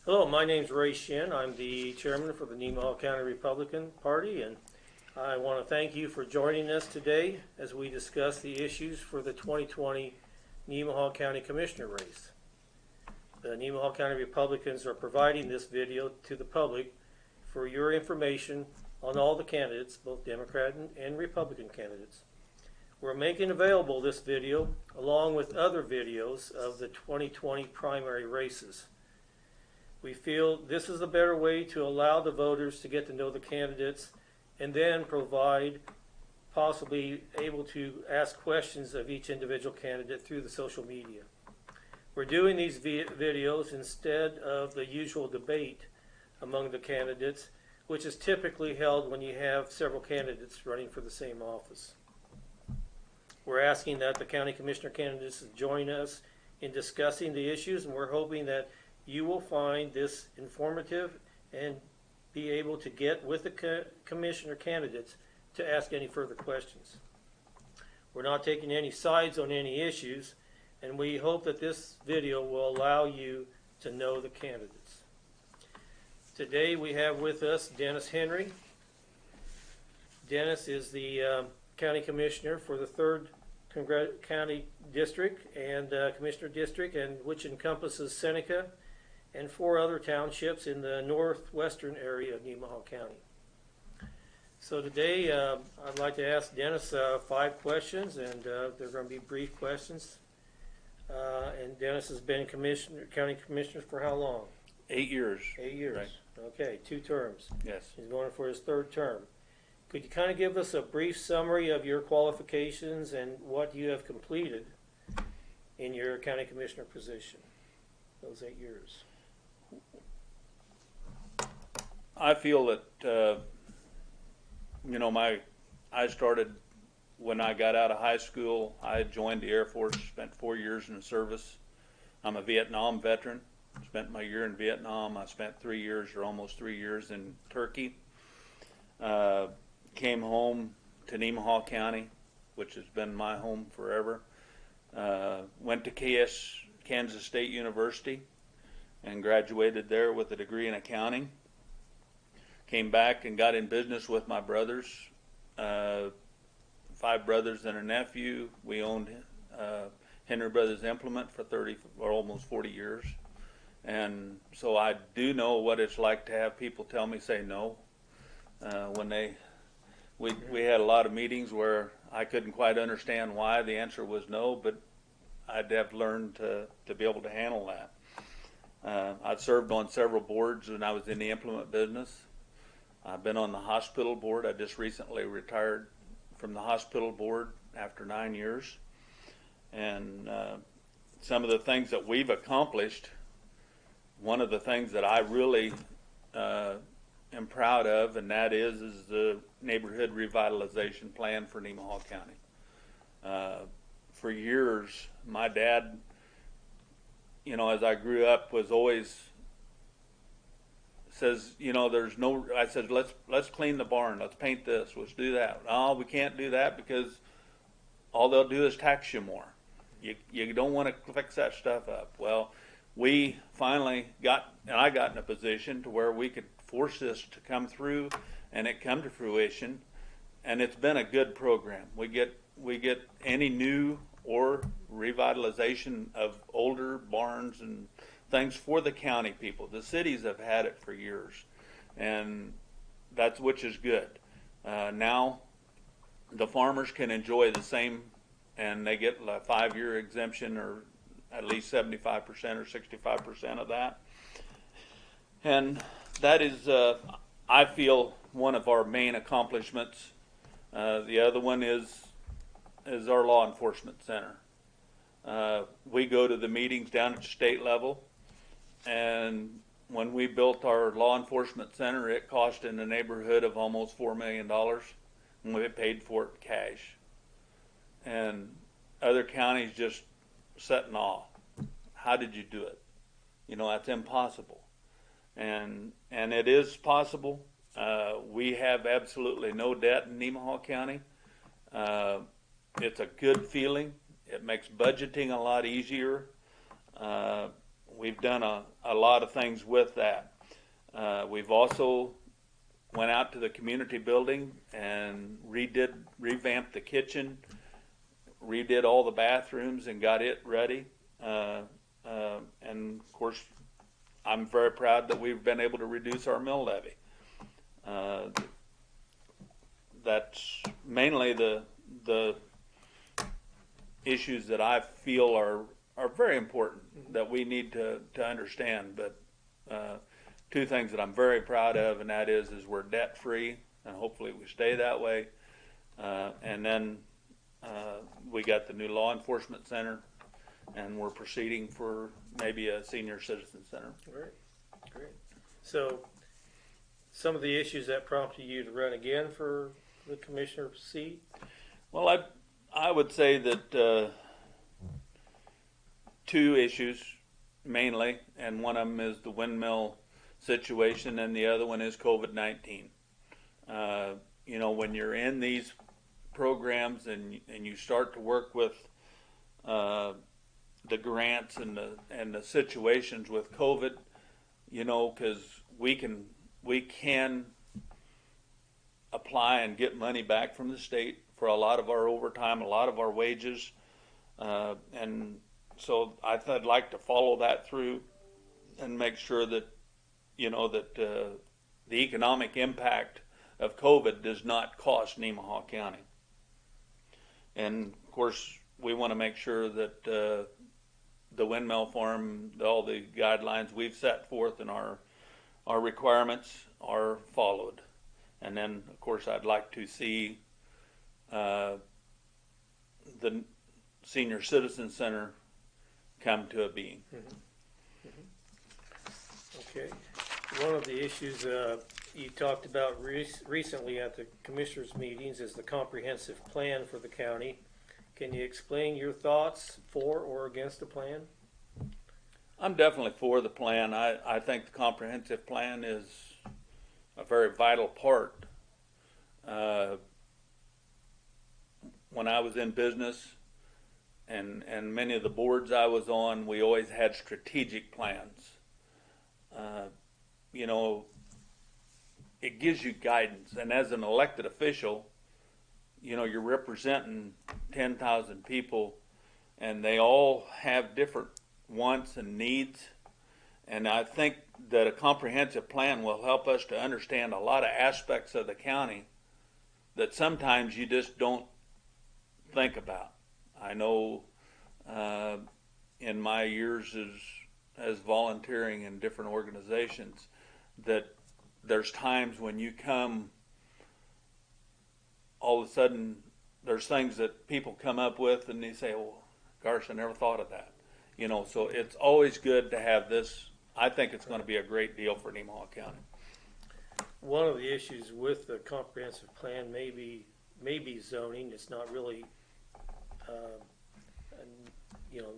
Hello, my name's Ray Shin. I'm the chairman for the Nemaha County Republican Party, and I want to thank you for joining us today as we discuss the issues for the 2020 Nemaha County Commissioner race. The Nemaha County Republicans are providing this video to the public for your information on all the candidates, both Democrat and Republican candidates. We're making available this video along with other videos of the 2020 primary races. We feel this is a better way to allow the voters to get to know the candidates and then provide possibly able to ask questions of each individual candidate through the social media. We're doing these videos instead of the usual debate among the candidates, which is typically held when you have several candidates running for the same office. We're asking that the county commissioner candidates join us in discussing the issues, and we're hoping that you will find this informative and be able to get with the commissioner candidates to ask any further questions. We're not taking any sides on any issues, and we hope that this video will allow you to know the candidates. Today we have with us Dennis Henry. Dennis is the county commissioner for the 3rd County District and Commissioner District, and which encompasses Seneca and 4 other townships in the northwestern area of Nemaha County. So today I'd like to ask Dennis 5 questions, and they're going to be brief questions. And Dennis has been county commissioner for how long? 8 years. 8 years. Right. Okay, 2 terms. Yes. He's going for his 3rd term. Could you kind of give us a brief summary of your qualifications and what you have completed in your county commissioner position, those 8 years? I feel that, I started when I got out of high school. I joined the Air Force, spent 4 years in the service. I'm a Vietnam veteran. Spent my year in Vietnam. I spent 3 years or almost 3 years in Turkey. Came home to Nemaha County, which has been my home forever. Went to Kansas State University and graduated there with a degree in accounting. Came back and got in business with my brothers, 5 brothers and a nephew. We owned Henry Brothers Implement for 30 or almost 40 years. And so I do know what it's like to have people tell me, say no. We had a lot of meetings where I couldn't quite understand why the answer was no, but I'd have learned to be able to handle that. I've served on several boards when I was in the implement business. I've been on the hospital board. I just recently retired from the hospital board after 9 years. And some of the things that we've accomplished, one of the things that I really am proud of, and that is the neighborhood revitalization plan for Nemaha County. For years, my dad, as I grew up, was always says, I said, let's clean the barn, let's paint this, let's do that. Oh, we can't do that because all they'll do is tax you more. You don't want to fix that stuff up. Well, we finally I got in a position to where we could force this to come through, and it come to fruition, and it's been a good program. We get any new or revitalization of older barns and things for the county people. The cities have had it for years, and which is good. Now the farmers can enjoy the same, and they get a 5-year exemption, or at least 75% or 65% of that. And that is, I feel, one of our main accomplishments. The other one is our law enforcement center. We go to the meetings down at the state level, and when we built our law enforcement center, it cost in the neighborhood of almost $4 million, and we paid for it cash. And other counties just sat in awe. How did you do it? That's impossible. And it is possible. We have absolutely no debt in Nemaha County. It's a good feeling. It makes budgeting a lot easier. we've done a lot of things with that. We've also went out to the community building and revamped the kitchen, redid all the bathrooms and got it ready. And of course, I'm very proud that we've been able to reduce our mill levy. That's mainly the issues that I feel are very important that we need to understand. But two things that I'm very proud of, and that is we're debt free, and hopefully we stay that way. And then we got the new law enforcement center, and we're proceeding for maybe a senior citizen center. Great, great. So, some of the issues that prompted you to run again for the commissioner seat? Well, I would say that two issues mainly, and one of them is the windmill situation, and the other one is COVID-19. You know, when you're in these programs and you start to work with the grants and the situations with COVID, you know, because we can apply and get money back from the state for a lot of our overtime, a lot of our wages, and so I'd like to follow that through and make sure that, you know, that the economic impact of COVID does not cost Nemaha County. And of course, we want to make sure that the windmill farm, all the guidelines we've set forth in our requirements are followed. And then, of course, I'd like to see the Senior Citizen Center come to a being. Mm-hmm. Mm-hmm. Okay. One of the issues you talked about recently at the commissioners' meetings is the comprehensive plan for the county. Can you explain your thoughts for or against the plan? I'm definitely for the plan. I think the comprehensive plan is a very vital part. When I was in business and many of the boards I was on, we always had strategic plans. You know, it gives you guidance, and as an elected official, you know, you're representing 10,000 people, and they all have different wants and needs. And I think that a comprehensive plan will help us to understand a lot of aspects of the county that sometimes you just don't think about. I know in my years as volunteering in different organizations that there's times when you come, all of a sudden there's things that people come up with and they say, well, gosh, I never thought of that. You know, so it's always good to have this. I think it's going to be a great deal for Nemaha County. One of the issues with the comprehensive plan may be zoning. It's not really, you know,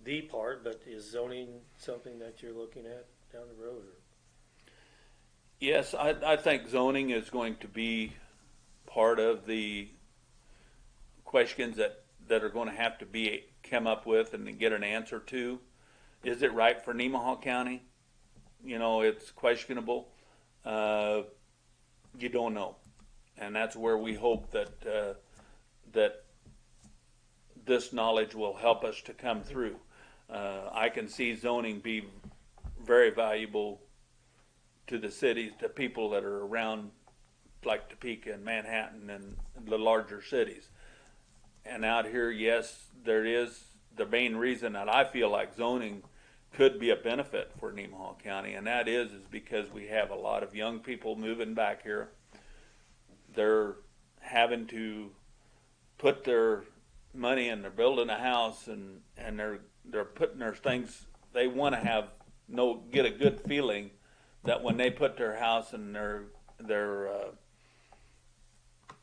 the part, but is zoning something that you're looking at down the road? Or? Yes, I think zoning is going to be part of the questions that are going to have to be come up with and get an answer to. Is it right for Nemaha County? You know, it's questionable. You don't know, and that's where we hope that that this knowledge will help us to come through. I can see zoning be very valuable to the cities, to people that are around, like Topeka and Manhattan and the larger cities. And out here, yes, there is the main reason that I feel like zoning could be a benefit for Nemaha County, and that is because we have a lot of young people moving back here. They're having to put their money and they're building a house, and they're putting their things. They want to get a good feeling that when they put their house and their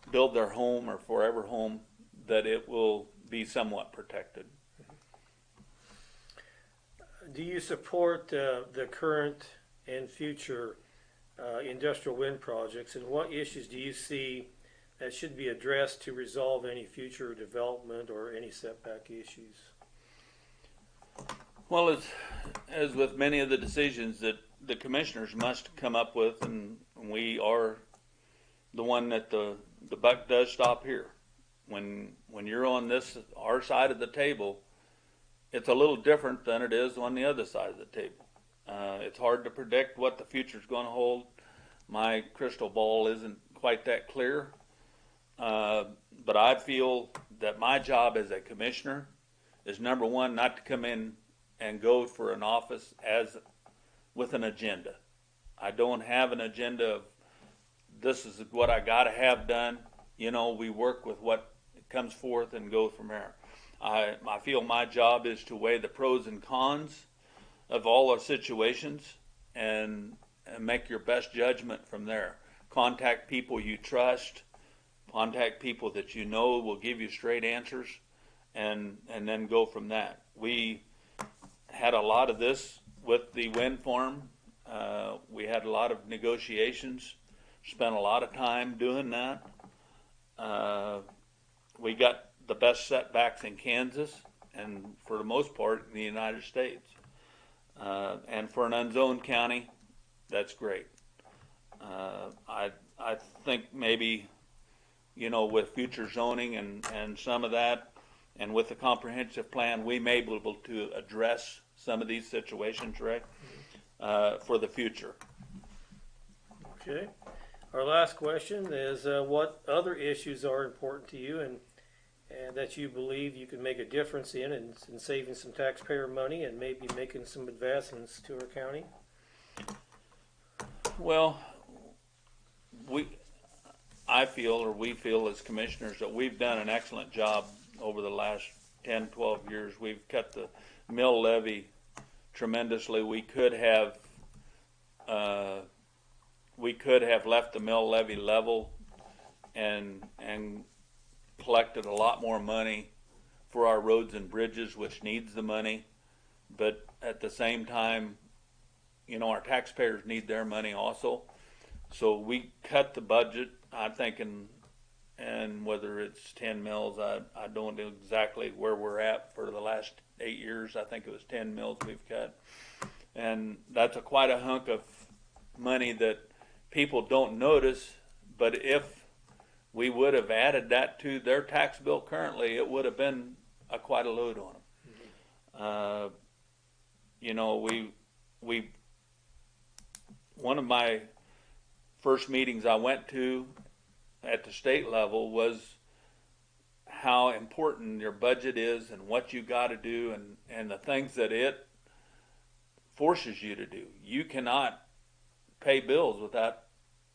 build their home or forever home, that it will be somewhat protected. Do you support the current and future industrial wind projects, and what issues do you see that should be addressed to resolve any future development or any setback issues? Well, as with many of the decisions that the commissioners must come up with, and we are the one that the buck does stop here. When you're on our side of the table, it's a little different than it is on the other side of the table. It's hard to predict what the future's going to hold. My crystal ball isn't quite that clear, but I feel that my job as a commissioner is, number one, not to come in and go for an office with an agenda. I don't have an agenda of this is what I got to have done. We work with what comes forth and go from there. I feel my job is to weigh the pros and cons of all our situations and make your best judgment from there. Contact people you trust, contact people that you know will give you straight answers, and then go from that. We had a lot of this with the wind farm. We had a lot of negotiations, spent a lot of time doing that. We got the best setbacks in Kansas and for the most part in the United States. And for an unzoned county, that's great. I think maybe, with future zoning and some of that, and with the comprehensive plan, we may be able to address some of these situations, Ray, for the future. Okay. Our last question is what other issues are important to you and that you believe you can make a difference in saving some taxpayer money and maybe making some advancements to our county? Well, we feel as commissioners that we've done an excellent job over the last 10, 12 years. We've cut the mill levy tremendously. We could have left the mill levy level and collected a lot more money for our roads and bridges, which needs the money. But at the same time, our taxpayers need their money also. So we cut the budget, I'm thinking, and whether it's 10 mills, I don't know exactly where we're at for the last 8 years. I think it was 10 mills we've cut. And that's quite a hunk of money that people don't notice, but if we would have added that to their tax bill currently, it would have been quite a load on them. We one of my first meetings I went to at the state level was how important your budget is and what you got to do and the things that it forces you to do. You cannot pay bills without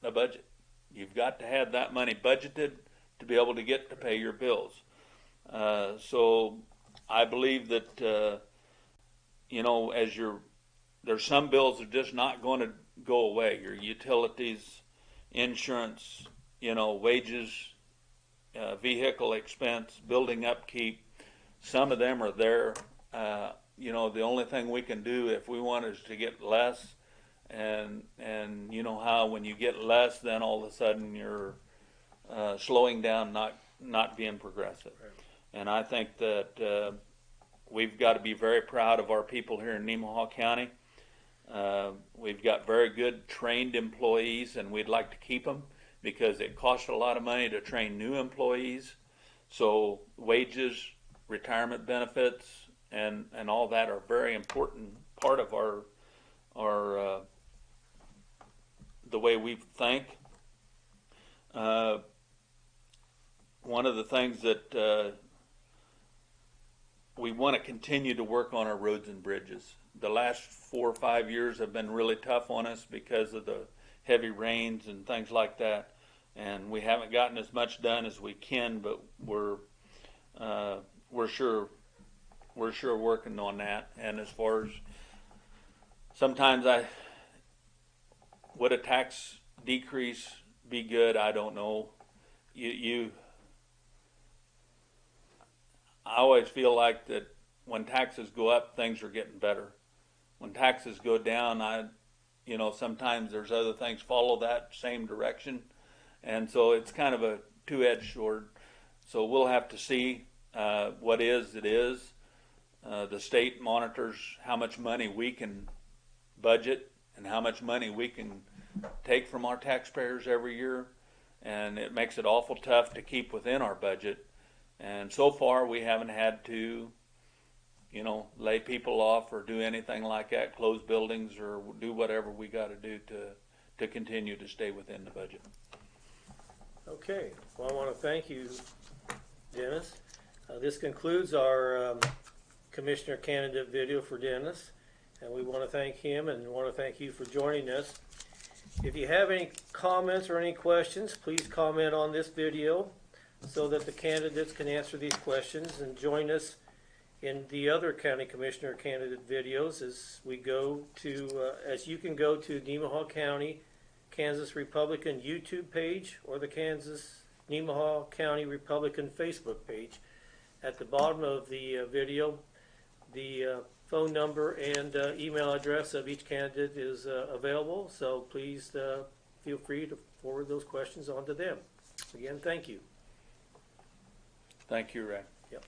a budget. You've got to have that money budgeted to be able to get to pay your bills. So I believe that there's some bills that are just not going to go away. Your utilities, insurance, wages, vehicle expense, building upkeep. Some of them are there. The only thing we can do if we want is to get less. And you know how when you get less, then all of a sudden you're slowing down, not being progressive. Right. And I think that we've got to be very proud of our people here in Nemaha County. We've got very good trained employees, and we'd like to keep them because it costs a lot of money to train new employees. So wages, retirement benefits, and all that are very important part of our the way we think. One of the things that we want to continue to work on our roads and bridges. The last 4 or 5 years have been really tough on us because of the heavy rains and things like that, and we haven't gotten as much done as we can. But we're sure working on that. And as far as sometimes would a tax decrease be good? I don't know. I always feel like that when taxes go up, things are getting better. When taxes go down, sometimes there's other things follow that same direction. And so it's kind of a two-edged sword. So we'll have to see what it is. The state monitors how much money we can budget and how much money we can take from our taxpayers every year, and it makes it awful tough to keep within our budget. And so far, we haven't had to, lay people off or do anything like that, close buildings or do whatever we got to do to continue to stay within the budget. Okay, well, I want to thank you, Dennis. This concludes our commissioner candidate video for Dennis, and we want to thank him and want to thank you for joining us. If you have any comments or any questions, please comment on this video so that the candidates can answer these questions, and join us in the other county commissioner candidate videos as we go to, as you can go to Nemaha County, Kansas Republican YouTube page or the Nemaha County Republican Facebook page. At the bottom of the video, the phone number and email address of each candidate is available, so please feel free to forward those questions on to them. Again, thank you. Thank you, Ray. Yep.